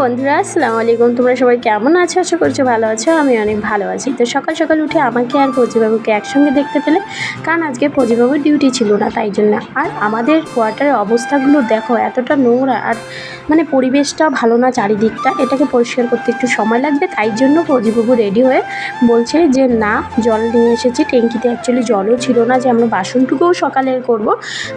বন্ধুরা, আসসালামু আলাইকুম। তোমরা সবাই কেমন আছো? আশা করছি ভালো আছো। আমি অনেক ভালো আছি। তো সকাল সকাল উঠে আমাকে আর ফৌজিবাবুকে একসঙ্গে দেখতে পেলে, কারণ আজকে ফৌজিবাবুর ডিউটি ছিল না, তাই জন্য। আর আমাদের কোয়ার্টারের অবস্থাগুলো দেখো, এতটা নোংরা, আর মানে পরিবেশটা ভালো না চারিদিকটা। এটাকে পরিষ্কার করতে একটু সময় লাগবে, তাই জন্য ফৌজিবাবু রেডি হয়ে বলছে যে না, জল নিয়ে এসেছি। ট্যাঙ্কিতে অ্যাকচুয়ালি জলও ছিল না, যে আমরা বাসনটুকুও সকালের করব,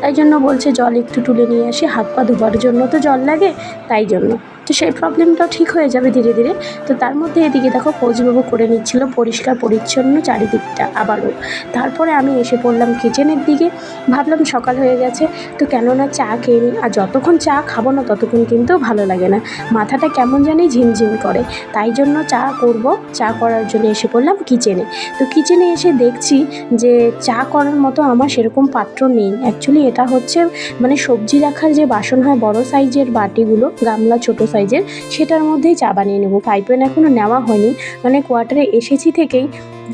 তাই জন্য বলছে জল একটু তুলে নিয়ে আসি, হাত পা ধোবার জন্য তো জল লাগে, তাই জন্য। তো সেই প্রবলেমটাও ঠিক হয়ে যাবে ধীরে ধীরে। তো তার মধ্যে এদিকে দেখো ফৌজিবাবু করে নিচ্ছিল পরিষ্কার পরিচ্ছন্ন চারিদিকটা আবারও। তারপরে আমি এসে পড়লাম কিচেনের দিকে। ভাবলাম সকাল হয়ে গেছে, তো কেননা চা খেয়ে নিই। আর যতক্ষণ চা খাবো না ততক্ষণ কিন্তু ভালো লাগে না, মাথাটা কেমন জানি ঝিমঝিম করে। তাই জন্য চা করব, চা করার জন্য এসে পড়লাম কিচেনে। তো কিচেনে এসে দেখছি যে চা করার মতো আমার সেরকম পাত্র নেই। অ্যাকচুয়ালি এটা হচ্ছে মানে সবজি রাখার যে বাসন হয়, বড় সাইজের বাটিগুলো, গামলা ছোট সাইজের, সেটার মধ্যেই চা বানিয়ে নেবো। পাইপেন এখনও নেওয়া হয়নি, মানে কোয়ার্টারে এসেছি থেকেই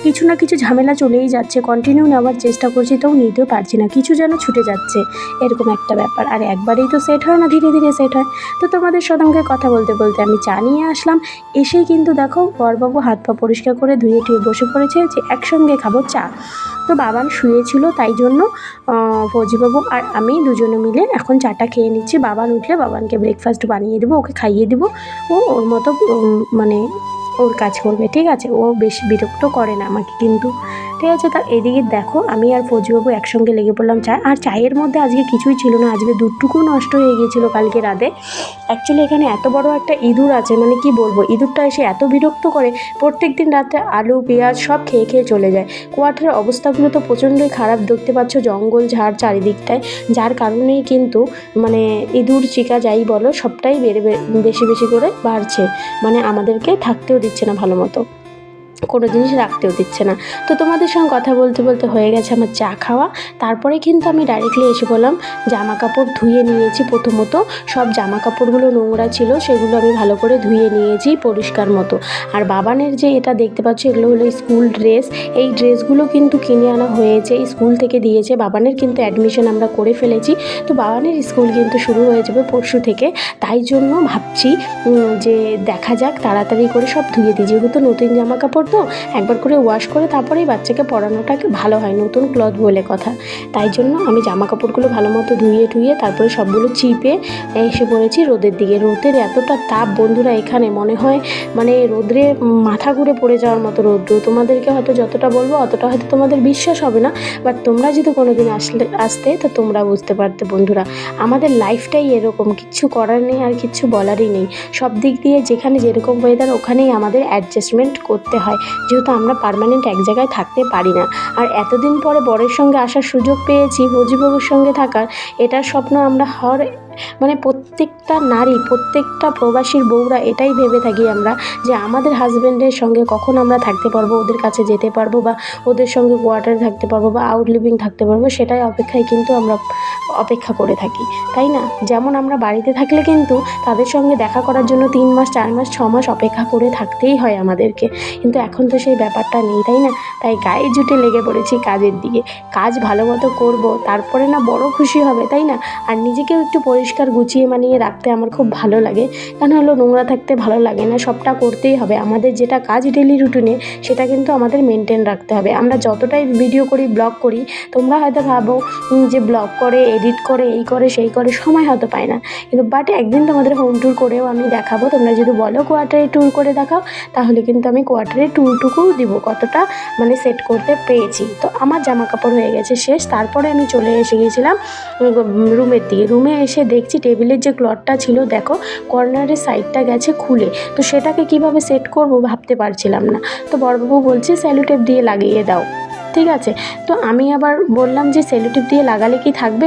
কিছু না কিছু ঝামেলা চলেই যাচ্ছে। কন্টিনিউ নেওয়ার চেষ্টা করছি, তাও নিতেও পারছি না, কিছু যেন ছুটে যাচ্ছে, এরকম একটা ব্যাপার। আর একবারেই তো সেট হয় না, ধীরে ধীরে সেট হয়। তো তোমাদের সঙ্গে কথা বলতে বলতে আমি চা নিয়ে আসলাম। এসেই কিন্তু দেখো বরবাবু হাত পা পরিষ্কার করে ধুয়ে টুয়ে বসে পড়েছে যে একসঙ্গে খাবো চা। তো বাবান শুয়েছিল, তাই জন্য ফৌজিবাবু আর আমি দুজনে মিলে এখন চাটা খেয়ে নিচ্ছি। বাবান উঠলে বাবানকে ব্রেকফাস্ট বানিয়ে দেবো, ওকে খাইয়ে দেবো। ও ওর মতো মানে ওর কাজ করবে, ঠিক আছে? ও বেশি বিরক্ত করে না আমাকে কিন্তু, ঠিক আছে? তা এদিকে দেখো আমি আর ফৌজিবাবু একসঙ্গে লেগে পড়লাম চা। আর চায়ের মধ্যে আজকে কিছুই ছিল না, আজকে দুধটুকু নষ্ট হয়ে গিয়েছিলো কালকে রাতে। অ্যাকচুয়ালি এখানে এত বড় একটা ইঁদুর আছে, মানে কি বলবো, ইঁদুরটা এসে এত বিরক্ত করে, প্রত্যেক দিন রাতে আলু পেঁয়াজ সব খেয়ে খেয়ে চলে যায়। কোয়ার্টারের অবস্থাগুলো তো প্রচণ্ডই খারাপ, দেখতে পাচ্ছ জঙ্গল ঝাড় চারিদিকটায়, যার কারণেই কিন্তু মানে ইঁদুর চিকা যাই বলো সবটাই বেশি বেশি করে বাড়ছে। মানে আমাদেরকে থাকতেও দিচ্ছে না ভালো মতো, কোনো জিনিস রাখতেও দিচ্ছে না। তো তোমাদের সঙ্গে কথা বলতে বলতে হয়ে গেছে আমার চা খাওয়া। তারপরে কিন্তু আমি ডাইরেক্টলি এসে বললাম জামা কাপড় ধুয়ে নিয়েছি। প্রথমত সব জামা কাপড়গুলো নোংরা ছিল, সেগুলো আমি ভালো করে ধুয়ে নিয়েছি পরিষ্কার মতো। আর বাবানের যে এটা দেখতে পাচ্ছ, এগুলো হলো স্কুল ড্রেস। এই ড্রেসগুলো কিন্তু কিনে আনা হয়েছে, স্কুল থেকে দিয়েছে। বাবানের কিন্তু অ্যাডমিশন আমরা করে ফেলেছি, তো বাবানের স্কুল কিন্তু শুরু হয়ে যাবে পরশু থেকে। তাই জন্য ভাবছি যে দেখা যাক তাড়াতাড়ি করে সব ধুয়ে দিই, যেহেতু নতুন জামা কাপড় তো একবার করে ওয়াশ করে তারপরেই বাচ্চাকে পরানোটা ভালো হয়, নতুন ক্লথ বলে কথা। তাই জন্য আমি জামা কাপড়গুলো ভালো মতো ধুয়ে টুয়ে তারপরে সবগুলো চিপে এসে পড়েছি রোদের দিকে। রোদের এতটা তাপ বন্ধুরা, এখানে মনে হয় মানে রোদ্রে মাথা ঘুরে পড়ে যাওয়ার মতো রোদ্র। তোমাদেরকে হয়তো যতটা বলবো অতটা হয়তো তোমাদের বিশ্বাস হবে না, বাট তোমরা যদি কোনো দিন আসতে তো তোমরা বুঝতে পারতে বন্ধুরা। আমাদের লাইফটাই এরকম, কিচ্ছু করার নেই আর কিচ্ছু বলারই নেই। সব দিক দিয়ে যেখানে যেরকম ওয়েদার ওখানেই আমাদের অ্যাডজাস্টমেন্ট করতে হয়, যেহেতু আমরা পার্মানেন্ট এক জায়গায় থাকতে পারি না। আর এতদিন পরে বরের সঙ্গে আসার সুযোগ পেয়েছি, ফৌজিবাবুর সঙ্গে থাকার, এটার স্বপ্ন আমরা মানে প্রত্যেকটা নারী, প্রত্যেকটা প্রবাসীর বউরা এটাই ভেবে থাকি আমরা, যে আমাদের হাজব্যান্ডের সঙ্গে কখন আমরা থাকতে পারবো, ওদের কাছে যেতে পারবো, বা ওদের সঙ্গে কোয়ার্টারে থাকতে পারবো, বা আউট লিভিং থাকতে পারবো। সেটাই অপেক্ষায় কিন্তু আমরা অপেক্ষা করে থাকি, তাই না? যেমন আমরা বাড়িতে থাকলে কিন্তু তাদের সঙ্গে দেখা করার জন্য 3 মাস 4 মাস 6 মাস অপেক্ষা করে থাকতেই হয় আমাদেরকে, কিন্তু এখন তো সেই ব্যাপারটা নেই, তাই না? তাই গায়ে জুটে লেগে পড়েছি কাজের দিকে। কাজ ভালো মতো করবো, তারপরে না বড় খুশি হবে, তাই না? আর নিজেকেও একটু পরিষ্কার গুছিয়ে মানিয়ে রাখতে আমার খুব ভালো লাগে, কারণ হলো নোংরা থাকতে ভালো লাগে না। সবটা করতেই হবে, আমাদের যেটা কাজ ডেলি রুটিনে সেটা কিন্তু আমাদের মেনটেন রাখতে হবে। আমরা যতটাই ভিডিও করি, ব্লগ করি, তোমরা হয়তো ভাবো যে ব্লগ করে, এডিট করে, এই করে সেই করে, সময় হয়তো পায় না, কিন্তু বাট একদিন তোমাদের হোম ট্যুর করেও আমি দেখাবো। তোমরা যদি বলো কোয়ার্টারে ট্যুর করে দেখাও, তাহলে কিন্তু আমি কোয়ার্টারে ট্যুরটুকুও দিব, কতটা মানে সেট করতে পেরেছি। তো আমার জামা কাপড় হয়ে গেছে শেষ। তারপরে আমি চলে এসে গিয়েছিলাম রুমের দিকে। রুমে এসে দেখছি টেবিলের যে ক্লথটা ছিল দেখো কর্নারের সাইডটা গেছে খুলে, তো সেটাকে কিভাবে সেট করব ভাবতে পারছিলাম না। তো বড়বাবু বলছে সেলোটেপ দিয়ে লাগিয়ে দাও, ঠিক আছে? তো আমি আবার বললাম যে সেলোটেপ দিয়ে লাগালে কি থাকবে,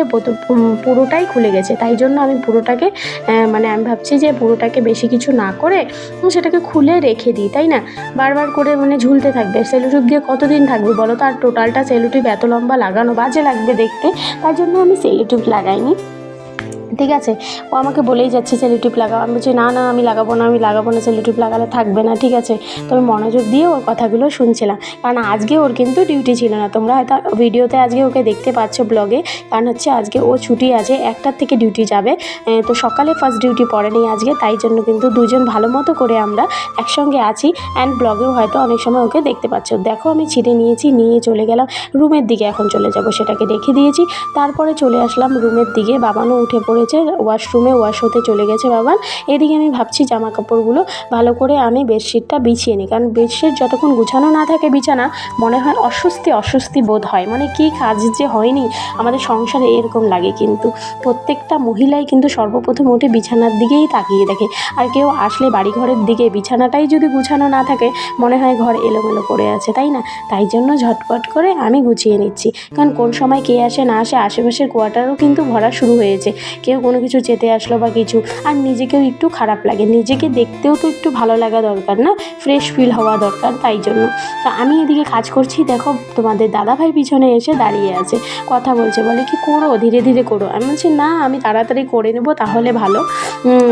পুরোটাই খুলে গেছে। তাই জন্য আমি পুরোটাকে মানে আমি ভাবছি যে পুরোটাকে বেশি কিছু না করে সেটাকে খুলে রেখে দিই, তাই না? বারবার করে মানে ঝুলতে থাকবে, সেলোটেপ দিয়ে কতদিন থাকবে বলো তো? আর টোটালটা সেলোটেপ এত লম্বা লাগানো বাজে লাগবে দেখতে, তাই জন্য আমি সেলোটেপ লাগাইনি। ঠিক আছে। ও আমাকে বলেই যাচ্ছে সেলো টিপ লাগাও, আমি বলছি না আমি লাগাবো না সেলো টিপ লাগালে থাকবে না, ঠিক আছে। তো আমি মনোযোগ দিয়ে ওর কথাগুলো শুনছিলাম, কারণ আজকে ওর কিন্তু ডিউটি ছিল না। তোমরা হয়তো ভিডিওতে আজকে ওকে দেখতে পাচ্ছ ব্লগে, কারণ হচ্ছে আজকে ও ছুটি আছে, 1টার থেকে ডিউটি যাবে। তো সকালে ফার্স্ট ডিউটি পড়েনি আজকে, তাই জন্য কিন্তু দুজন ভালো মতো করে আমরা একসঙ্গে আছি। অ্যান্ড ব্লগেও হয়তো অনেক সময় ওকে দেখতে পাচ্ছ। দেখো আমি ছিঁড়ে নিয়েছি, নিয়ে চলে গেলাম রুমের দিকে, এখন চলে যাব, সেটাকে রেখে দিয়েছি। তারপরে চলে আসলাম রুমের দিকে, বাবানও উঠে পড়েছে ওয়াশরুমে, ওয়াশ হতে চলে গেছে বাবান। এদিকে আমি ভাবছি জামা কাপড়গুলো ভালো করে আমি বেডশিটটা বিছিয়ে নিই, কারণ বেডশিট যতক্ষণ গুছানো না থাকে বিছানা, মনে হয় অস্বস্তি বোধ হয়, মানে কি কাজ যে হয়নি আমাদের সংসারে এরকম লাগে। কিন্তু প্রত্যেকটা মহিলাই কিন্তু সর্বপ্রথম উঠে বিছানার দিকেই তাকিয়ে দেখে, আর কেউ আসলে বাড়িঘরের দিকে বিছানাটাই যদি গুছানো না থাকে মনে হয় ঘর এলোমেলো করে আছে, তাই না? তাই জন্য ঝটপট করে আমি গুছিয়ে নিচ্ছি, কারণ কোন সময় কে আসে না আসে, আশেপাশের কোয়ার্টারও কিন্তু ভরা শুরু হয়েছে, কেউ কোনো কিছু চেতে আসলো বা কিছু, আর নিজেকেও একটু খারাপ লাগে, নিজেকে দেখতেও তো একটু ভালো লাগা দরকার না, ফ্রেশ ফিল হওয়া দরকার। তাই জন্য তো আমি এদিকে কাজ করছি, দেখো তোমাদের দাদাভাই পিছনে এসে দাঁড়িয়ে আছে, কথা বলছে, বলে কি করো, ধীরে ধীরে করো। আমি বলছি না আমি তাড়াতাড়ি করে নেবো তাহলে ভালো,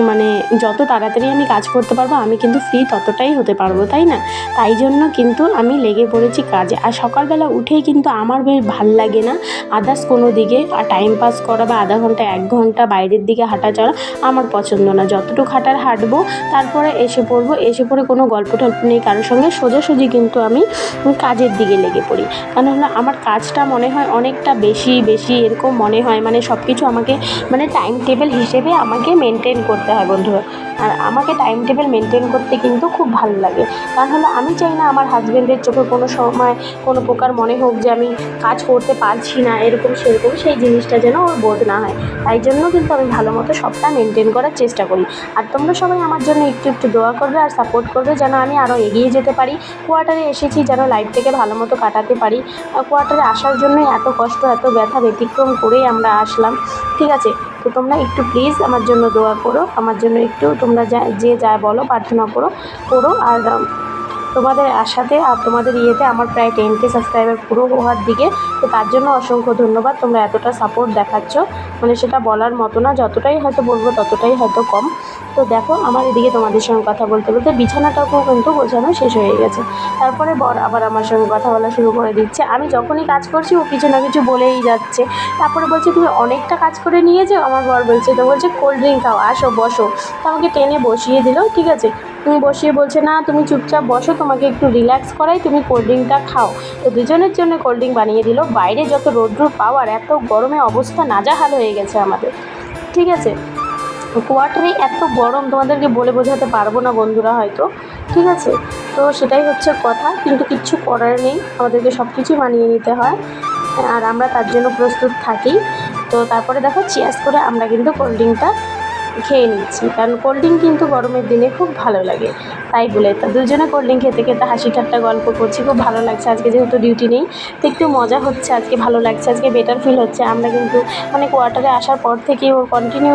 মানে যত তাড়াতাড়ি আমি কাজ করতে পারবো আমি কিন্তু ফ্রি ততটাই হতে পারবো, তাই না? তাই জন্য কিন্তু আমি লেগে পড়েছি কাজে। আর সকালবেলা উঠেই কিন্তু আমার বেশ ভাল লাগে না আদার্স কোনো দিকে আর টাইম পাস করা বা আধা ঘন্টা 1 ঘন্টা বাইরের দিকে হাঁটা চলা আমার পছন্দ না। যতটুকু হাঁটবো, তারপরে এসে পড়ে কোনো গল্প টল্প নেই কারোর সঙ্গে, সোজাসুজি কিন্তু আমি কাজের দিকে লেগে পড়ি। কারণ হলো আমার কাজটা মনে হয় অনেকটা বেশি এরকম মনে হয়, মানে সব কিছু আমাকে মানে টাইম টেবিল হিসেবে আমাকে মেনটেন করতে হয় বন্ধুরা। আর আমাকে টাইম টেবিল মেনটেন করতে কিন্তু খুব ভালো লাগে, কারণ হলো আমি চাই না আমার হাজব্যান্ডের চোখে কোনো সময় কোনো প্রকার মনে হোক যে আমি কাজ করতে পারছি না, এরকম সেরকম সেই জিনিসটা যেন ওর বোধ না হয়। তাই জন্য কিন্তু আমি ভালো মতো সবটা মেনটেন করার চেষ্টা করি। আর তোমরা সবাই আমার জন্য একটু দোয়া করবে আর সাপোর্ট করবে, যেন আমি আরও এগিয়ে যেতে পারি। কোয়ার্টারে এসেছি যেন লাইফটাকে ভালো মতো কাটাতে পারি। কোয়ার্টারে আসার জন্যই এত কষ্ট, এত ব্যথা ব্যতিক্রম করেই আমরা আসলাম, ঠিক আছে। তো তোমরা একটু প্লিজ আমার জন্য দোয়া করো, আমার জন্য একটু তোমরা যা বলো প্রার্থনা করো। আর তোমাদের আশাতে আর তোমাদের ইয়েতে আমার প্রায় 10K সাবস্ক্রাইবার পুরো হওয়ার দিকে। তো তার জন্য অসংখ্য ধন্যবাদ, তোমরা এতটা সাপোর্ট দেখাচ্ছ, মানে সেটা বলার মতো না, যতটাই হয়তো বলবো ততটাই হয়তো কম। তো দেখো আমার এদিকে তোমাদের সঙ্গে কথা বলতে বিছানাটাকেও কিন্তু গোছানো শেষ হয়ে গেছে। তারপরে বর আবার আমার সঙ্গে কথা বলা শুরু করে দিচ্ছে, আমি যখনই কাজ করছি ও কিছু না কিছু বলেই যাচ্ছে। তারপরে বলছে তুমি অনেকটা কাজ করে নিয়েছো, আমার বর বলছে, তো বলছে কোল্ড ড্রিঙ্ক খাও, আসো বসো। তো আমাকে টেনে বসিয়ে দিল, ঠিক আছে। তুমি বসিয়ে বলছে না তুমি চুপচাপ বসো, তোমাকে একটু রিল্যাক্স করাই, তুমি কোল্ড ড্রিঙ্কটা খাও। তো দুজনের জন্য কোল্ড ড্রিঙ্ক বানিয়ে দিল। বাইরে যত রোদ্রুর পাওয়ার, এত গরমে অবস্থা নাজাহাল হয়ে গেছে আমাদের, ঠিক আছে। কোয়ার্টারে এত গরম তোমাদেরকে বলে বোঝাতে পারবো না বন্ধুরা হয়তো, ঠিক আছে। তো সেটাই হচ্ছে কথা, কিন্তু কিচ্ছু করার নেই, আমাদেরকে সব কিছুই মানিয়ে নিতে হয়, আর আমরা তার জন্য প্রস্তুত থাকি। তো তারপরে দেখো চিয়ার্স করে আমরা কিন্তু কোল্ড ড্রিঙ্কটা খেয়ে নিচ্ছি, কারণ কোল্ড ড্রিঙ্ক কিন্তু গরমের দিনে খুব ভালো লাগে। তাই বলে তো দুজনে কোল্ড ড্রিঙ্ক খেতে খেতে হাসি ঠাট্টা গল্প করছি, খুব ভালো লাগছে। আজকে যেহেতু ডিউটি নেই তো একটু মজা হচ্ছে, আজকে ভালো লাগছে, আজকে বেটার ফিল হচ্ছে। আমরা কিন্তু মানে কোয়ার্টারে আসার পর থেকে ওর কন্টিনিউ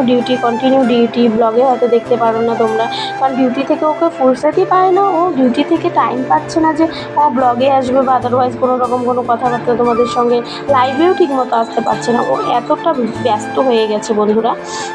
ডিউটি, ব্লগে হয়তো দেখতে পারো না তোমরা, কারণ ডিউটি থেকে ওকে ফুরসতই পায় না, ও ডিউটি থেকে টাইম পাচ্ছে না যে ও ব্লগে আসবে বা আদারওয়াইজ কোনো রকম কোনো কথাবার্তা তোমাদের সঙ্গে লাইভেও ঠিকমতো আসতে পারছে না, ও এতটা ব্যস্ত হয়ে গেছে বন্ধুরা।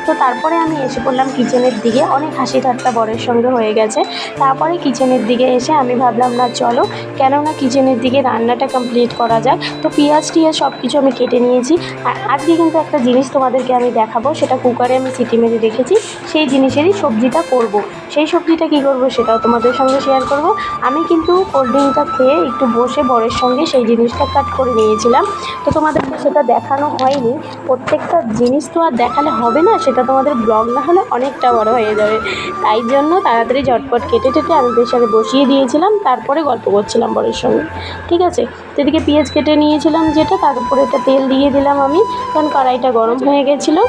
তো তারপরে আমি এসে পড়লাম কিচেনের দিকে, অনেক হাসি ঠাট্টা বরের সঙ্গে হয়ে গেছে। তারপরে কিচেনের দিকে এসে আমি ভাবলাম না চলো, কেননা কিচেনের দিকে রান্নাটা কমপ্লিট করা যাক। তো পেঁয়াজ টিয়াজ সব কিছু আমি কেটে নিয়েছি। আর আজকে কিন্তু একটা জিনিস তোমাদেরকে আমি দেখাবো, সেটা কুকারে আমি সিটি মেরে রেখেছি, সেই জিনিসেরই সবজিটা করব। সেই সবজিটা কী করব সেটাও তোমাদের সঙ্গে শেয়ার করব। আমি কিন্তু কোল্ড ড্রিঙ্কটা খেয়ে একটু বসে বরের সঙ্গে সেই জিনিসটা কাট করে নিয়েছিলাম। তো তোমাদেরকে সেটা দেখানো হয়নি, প্রত্যেকটা জিনিস তো আর দেখালে হবে না, সেটা তোমাদের ব্লগ না হলে অনেকটা বড় হয়ে যাবে। তাই জন্য তাড়াতাড়ি ঝটপট কেটে আমি প্রেশারে বসিয়ে দিয়েছিলাম, তারপরে গল্প করছিলাম বরের সঙ্গে, ঠিক আছে। তো এদিকে পেঁয়াজ কেটে নিয়েছিলাম যেটা, তার উপরে একটা তেল দিয়ে দিলাম আমি, কারণ কড়াইটা গরম হয়ে গেছিলো।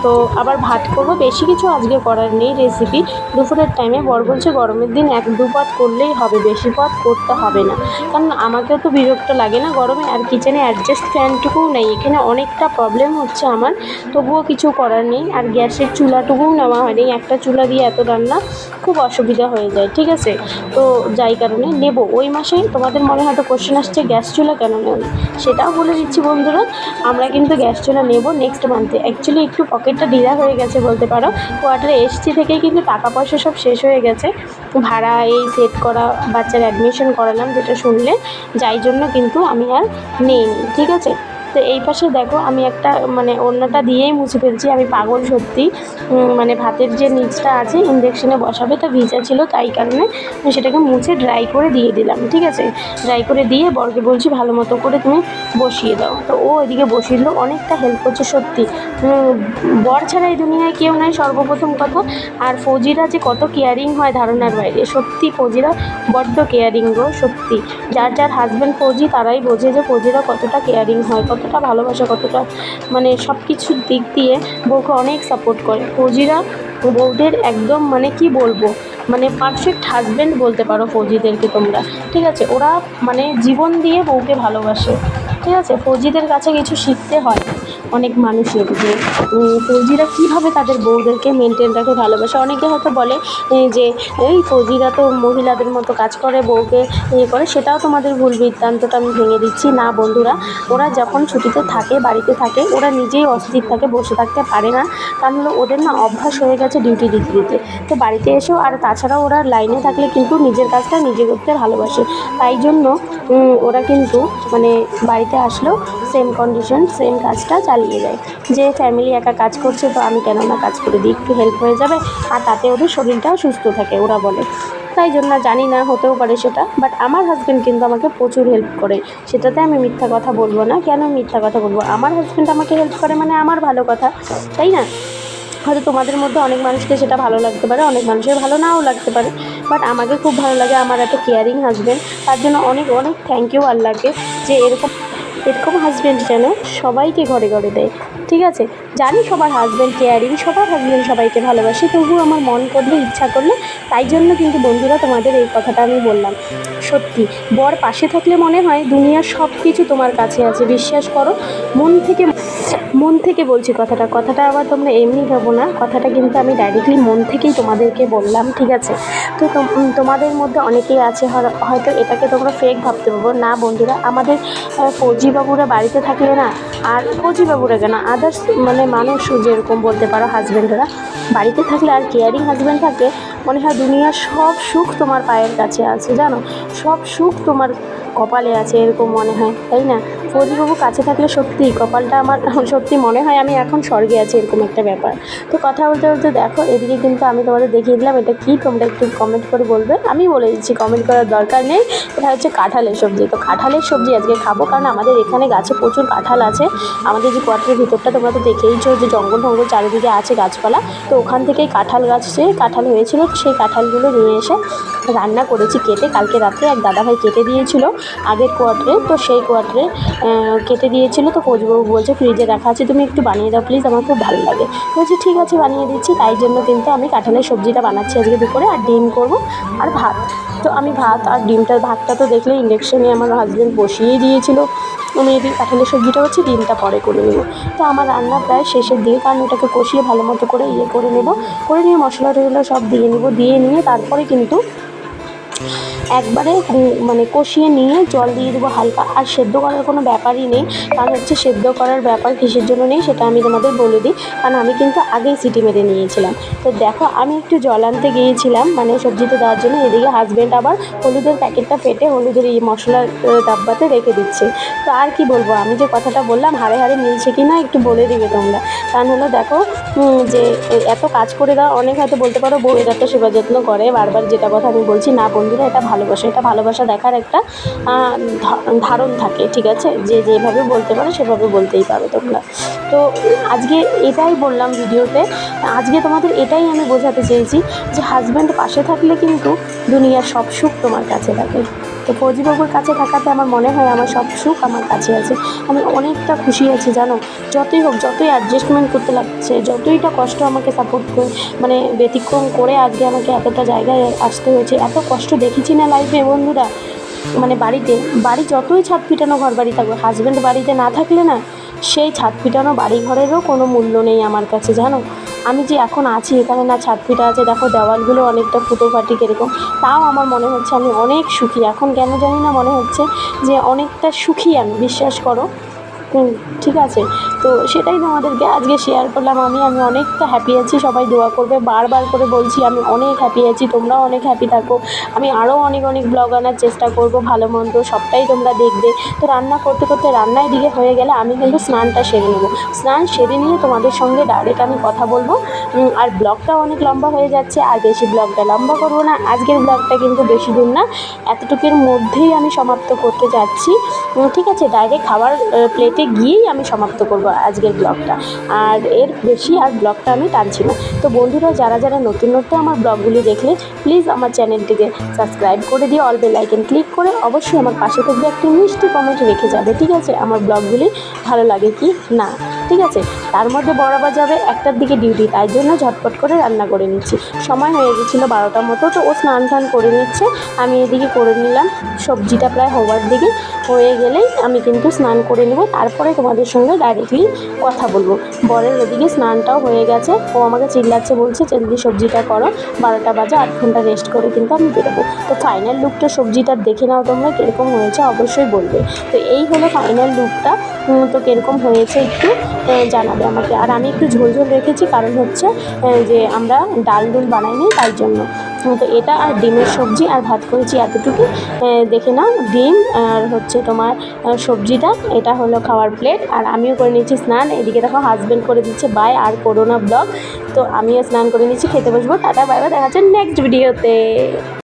তো আবার ভাত করব, বেশি কিছু আজকে করার নেই রেসিপি। দুপুরের টাইমে বর বলছে গরমের দিন 1-2 পদ করলেই হবে, বেশি পদ করতে হবে না, কারণ আমাকেও তো বিরক্ত লাগে না গরমে। আর কিচেনে অ্যাডজাস্ট ফ্যানটুকুও নেই, এখানে অনেকটা প্রবলেম হচ্ছে আমার, তবুও কিছু করার নেই। আর গ্যাসের চুলাটুকুও নেওয়া হয়নি, একটা চুলা দিয়ে এত রান্না খুব অসুবিধা হয়ে যায়, ঠিক আছে। তো যাই কারণে নেব ওই মাসেই। তোমাদের মনে হয়তো কোশ্চেন আসছে গ্যাস চুলা কেন নেও? সেটাও বলে দিচ্ছি বন্ধুরা, আমরা কিন্তু গ্যাস চুলা নেব নেক্সট মান্থে। অ্যাকচুয়ালি একটু পকেটটা ঢিলা হয়ে গেছে বলতে পারো, কোয়ার্টারে এসছি থেকেই কিন্তু টাকা পয়সা সব শেষ হয়ে গেছে, ভাড়া এই সেট করা, বাচ্চার অ্যাডমিশন করালাম যেটা শুনলে, যাই জন্য কিন্তু আমি আর নেইনি, ঠিক আছে। তো এই পাশে দেখো আমি একটা মানে ওড়নাটা দিয়েই মুছে ফেলছি, আমি পাগল সত্যি। মানে ভাতের যে নিচটা আছে ইন্ডাকশানে বসাবে তো ভিজা ছিল, তাই কারণে সেটাকে মুছে ড্রাই করে দিয়ে দিলাম, ঠিক আছে। ড্রাই করে দিয়ে বরকে বলছি ভালো মতো করে তুমি বসিয়ে দাও, তো ও এদিকে বসিয়ে দিল, অনেকটা হেল্প করছে সত্যি। বর ছাড়া এই দুনিয়ায় কেউ নাই সর্বপ্রথম কথা। আর ফৌজিরা যে কত কেয়ারিং হয় ধারণার বাইরে, সত্যি ফৌজিরা বড্ড কেয়ারিং গো, সত্যি। যার যার হাজব্যান্ড ফৌজি তারাই বোঝে যে ফৌজিরা কতটা কেয়ারিং হয়, কতটা ভালোবাসা, কতটা মানে সব কিছুর দিক দিয়ে বউকে অনেক সাপোর্ট করে ফৌজিরা। বউদের একদম মানে কি বলবো, মানে পারফেক্ট হাজব্যান্ড বলতে পারো ফৌজিদেরকে তোমরা, ঠিক আছে। ওরা মানে জীবন দিয়ে বউকে ভালোবাসে, ঠিক আছে। ফৌজিদের কাছে কিছু শিখতে হয় অনেক মানুষের, যে ফৌজিরা কীভাবে তাদের বউদেরকে মেনটেন রাখে, ভালোবাসে। অনেকে হয়তো বলে যে এই ফৌজিরা তো মহিলাদের মতো কাজ করে, বউকে ইয়ে করে, সেটাও তোমাদের ভুল বৃত্তান্তটা আমি ভেঙে দিচ্ছি। না বন্ধুরা, ওরা যখন ছুটিতে থাকে, বাড়িতে থাকে, ওরা নিজেই অস্থির থাকে, বসে থাকতে পারে না, কারণ হলো ওদের না অভ্যাস হয়ে গেছে ডিউটি দিতে দিতে। তো বাড়িতে এসেও আর তাছাড়াও ওরা লাইনে থাকলে কিন্তু নিজের কাজটা নিজে করতে ভালোবাসে, তাই জন্য ওরা কিন্তু মানে বাড়িতে আসলেও সেম কন্ডিশন, সেম কাজটা চালিয়ে যায়, যে ফ্যামিলি একা কাজ করছে তো আমি কেন না কাজ করে দিই, একটু হেল্প হয়ে যাবে, আর তাতে ওদের শরীরটাও সুস্থ থাকে ওরা বলে। তাই জন্য জানি না, হতেও পারে সেটা, বাট আমার হাজব্যান্ড কিন্তু আমাকে প্রচুর হেল্প করে, সেটাতে আমি মিথ্যা কথা বলবো না। কেন মিথ্যা কথা বলবো? আমার হাজব্যান্ড আমাকে হেল্প করে মানে আমার ভালো কথা, তাই না? হয়তো তোমাদের মধ্যে অনেক মানুষকে সেটা ভালো লাগতে পারে, অনেক মানুষের ভালো নাও লাগতে পারে, বাট আমাকে খুব ভালো লাগে আমার এত কেয়ারিং হাজব্যান্ড। তার জন্য অনেক অনেক থ্যাংক ইউ আল্লাহকে, যে এরকম এরকম হাজব্যান্ড যেন সবাইকে ঘরে ঘরে দেয়, ঠিক আছে। জানি সবার হাজব্যান্ড কেয়ারিং, সবার হাজব্যান্ড সবাইকে ভালোবাসে, তবুও আমার মন করলে, ইচ্ছা করলে, তাই জন্য কিন্তু বন্ধুরা তোমাদের এই কথাটা আমি বললাম। সত্যি বর পাশে থাকলে মনে হয় দুনিয়ার সব কিছু তোমার কাছে আছে, বিশ্বাস করো। মন থেকে বলছি কথাটা আবার তোমরা এমনি ভাবো না, কথাটা কিন্তু আমি ডাইরেক্টলি মন থেকেই তোমাদেরকে বললাম, ঠিক আছে। তো তোমাদের মধ্যে অনেকেই আছে হয়তো এটাকে তোমরা ফেক ভাবতে পারবো না বন্ধুরা। আমাদের ফৌজিবাবুরা বাড়িতে থাকলে না, আর ফৌজিবাবুরা কেন, আদার্স মানে মানুষ যেরকম বলতে পারো হাজব্যান্ডরা বাড়িতে থাকলে আর কেয়ারিং হাজব্যান্ড থাকে, মনে হয় দুনিয়ার সব সুখ তোমার পায়ের কাছে আছে, জানো, সব সুখ তোমার কপালে আছে, এরকম মনে হয়, তাই না? ফৌজিবাবু কাছে থাকলে সত্যিই কপালটা আমার সত্যি মনে হয় আমি এখন স্বর্গে আছি, এরকম একটা ব্যাপার। তো কথা বলতে বলতে দেখো এদিকে কিন্তু আমি তোমাদের দেখিয়ে দিলাম, এটা কি তোমরা একটু কমেন্ট করে বলবে, আমি বলে দিচ্ছি, কমেন্ট করার দরকার নেই। এটা হচ্ছে কাঁঠালের সবজি। তো কাঁঠালের সবজি আজকে খাবো, কারণ আমাদের এখানে গাছে প্রচুর কাঁঠাল আছে। আমাদের যে কোয়ার্টারের ভিতরটা তোমরা তো দেখেইছো, যে জঙ্গল টঙ্গল চারিদিকে আছে গাছপালা, তো ওখান থেকেই কাঁঠাল গাছে কাঁঠাল হয়েছিল, সেই কাঁঠালগুলো নিয়ে এসে রান্না করেছি কেটে। কালকে রাত্রে এক দাদাভাই কেটে দিয়েছিল আগের কোয়ার্টারে, তো সেই কোয়ার্টারে কেটে দিয়েছিল, তো ফৌজিবাবু বলছে ফ্রিজে রাখা আছে, তুমি একটু বানিয়ে দাও প্লিজ, আমার খুব ভালো লাগে। বলছি ঠিক আছে বানিয়ে দিচ্ছি। তাই জন্য কিন্তু আমি কাঁঠালের সবজিটা বানাচ্ছি আজকে দুপুরে, আর ডিম করবো আর ভাত। তো আমি ভাত আর ভাতটা তো দেখলে ইন্ডাকশানে আমার হাজব্যান্ড বসিয়েই দিয়েছিল, আমি এদিকে কাঁঠালের সবজিটা হচ্ছে, ডিমটা পরে করে নেবো। তো আমার রান্না প্রায় শেষের দিকে, কারণ ওটাকে কষিয়ে ভালো মতো করে করে নেবো, করে নিয়ে মশলা টশলা সব দিয়ে নেবো, দিয়ে নিয়ে তারপরে কিন্তু একবারে মানে কষিয়ে নিয়ে জল দিয়ে দেবো হালকা। আর সেদ্ধ করার কোনো ব্যাপারই নেই, কারণ হচ্ছে সেদ্ধ করার ব্যাপার কিসের জন্য নেই সেটা আমি তোমাদের বলে দিই, কারণ আমি কিন্তু আগেই সিটি মেরে নিয়েছিলাম। তো দেখো আমি একটু জল আনতে গিয়েছিলাম মানে সবজিতে দেওয়ার জন্য, এদিকে হাজব্যান্ড আবার হলুদের প্যাকেটটা ফেটে হলুদের এই মশলার ডাব্বাতে রেখে দিচ্ছে। তো আর কি বলবো, আমি যে কথাটা বললাম হাড়ে হাড়ে মিলছে কি না একটু বলে দিবে তোমরা। কারণ হলো দেখো যে এত কাজ করে দাও, অনেক হয়তো বলতে পারো বউয়েরা তো সেবা যত্ন করে, বারবার যেটা কথা আমি বলছি না বন্ধুরা, এটা ভালোবাসা, এটা ভালোবাসা দেখার একটা ধারণ থাকে, ঠিক আছে। যে যেভাবে বলতে পারো সেভাবে বলতেই পারো তোমরা। তো আজকে এটাই বললাম ভিডিওতে, আজকে তোমাদের এটাই আমি বোঝাতে চেয়েছি, যে হাজব্যান্ড পাশে থাকলে কিন্তু দুনিয়ার সব সুখ তোমার কাছে থাকে। তো ফৌজিবাবুর কাছে থাকাতে আমার মনে হয় আমার সব সুখ আমার কাছে আছে, আমি অনেকটা খুশি আছি জানো। যতই হোক, যতই অ্যাডজাস্টমেন্ট করতে লাগছে, যতইটা কষ্ট আমাকে সাপোর্ট করে মানে ব্যতিক্রম করে আজকে আমাকে এতটা জায়গায় আসতে হয়েছে, এত কষ্ট দেখেছি না লাইফে বন্ধুরা। মানে বাড়ি যতই ছাদ পিটানো ঘর বাড়ি থাকবে, হাজব্যান্ড বাড়িতে না থাকলে না সেই ছাদ পিটানো বাড়ি ঘরেরও কোনো মূল্য নেই আমার কাছে জানো। আমি যে এখন আছি এখানে না ছাদ ফিটা আছে, দেখো দেওয়ালগুলো অনেকটা ফুটো ফাটি কীরকম, তাও আমার মনে হচ্ছে আমি অনেক সুখী। এখন কেন জানি না মনে হচ্ছে যে অনেকটা সুখী আমি, বিশ্বাস করো। ঠিক আছে, তো সেটাই তোমাদেরকে আজকে শেয়ার করলাম। আমি অনেকটা হ্যাপি আছি, সবাই দোয়া করবে, বারবার করে বলছি আমি অনেক হ্যাপি আছি, তোমরাও অনেক হ্যাপি থাকো। আমি আরও অনেক ব্লগ আনার চেষ্টা করব, ভালো মন্দ সবটাই তোমরা দেখবে। তো রান্না করতে করতে রান্না এদিকে হয়ে গেলে আমি কিন্তু স্নানটা সেরে নেবো। স্নান সেরে নিয়ে তোমাদের সঙ্গে ডাইরেক্ট আমি কথা বলবো। আর ব্লগটাও অনেক লম্বা হয়ে যাচ্ছে, আর বেশি ব্লগটা লম্বা করবো না। আজকের ব্লগটা কিন্তু বেশি দূর না, এতটুকুর মধ্যেই আমি সমাপ্ত করতে যাচ্ছি। ঠিক আছে, ডাইরেক্ট খাবার প্লেটে গিয়েই আমি সমাপ্ত করব আজকের ব্লগটা, আর এর বেশি আর ব্লগটা আমি টানছি না। তো বন্ধুরা, যারা যারা নতুন আমার ব্লগগুলি দেখলে প্লিজ আমার চ্যানেলটিকে সাবস্ক্রাইব করে দিয়ে অল বেল আইকন ক্লিক করে অবশ্যই আমার পাশে থাকবে একটি মিষ্টি কমেন্ট রেখে যাবে। ঠিক আছে, আমার ব্লগগুলি ভালো লাগে কি না। ঠিক আছে, তার মধ্যে বরাবর যাবে 1টার দিকে ডিউটি, তাই জন্য ঝটপট করে রান্না করে নিচ্ছি। সময় হয়ে গেছিলো 12টার মতো, তো ও স্নান টান করে নিচ্ছে, আমি এদিকে করে নিলাম। সবজিটা প্রায় হওয়ার দিকে হয়ে গেলেই আমি কিন্তু স্নান করে নেব, তারপরে তোমাদের সঙ্গে ডাইরেক্টলি কথা বলবো। বরের ওদিকে স্নানটাও হয়ে গেছে, ও আমাকে চিল্লাচ্ছে, বলছে জলদি সবজিটা করো, 12টা বাজে, 8 ঘন্টা রেস্ট করে কিন্তু আমি বেরোবো। তো ফাইনাল লুকটা সবজিটা দেখে নাও তোমরা কীরকম হয়েছে অবশ্যই বলবে। তো এই হলো ফাইনাল লুকটা, তো কীরকম হয়েছে একটু জানাবে আমাকে। আর আমি একটু ঝোল ঝোল রেখেছি, কারণ হচ্ছে যে আমরা ডাল বানাইনি, তাই জন্য। তো এটা আর ডিমের সবজি আর ভাত করেছি এতটুকু, দেখে নাও। ডিম আর হচ্ছে তোমার সবজিটা, এটা হলো খাওয়ার প্লেট। আর আমিও করে নিচ্ছি স্নান, এদিকে দেখো হাজব্যান্ড করে দিচ্ছে বাই আর করোনা ব্লগ। তো আমিও স্নান করে নিচ্ছি, খেতে বসবো। টাটা, বাই বাই, দেখা হচ্ছে নেক্সট ভিডিওতে।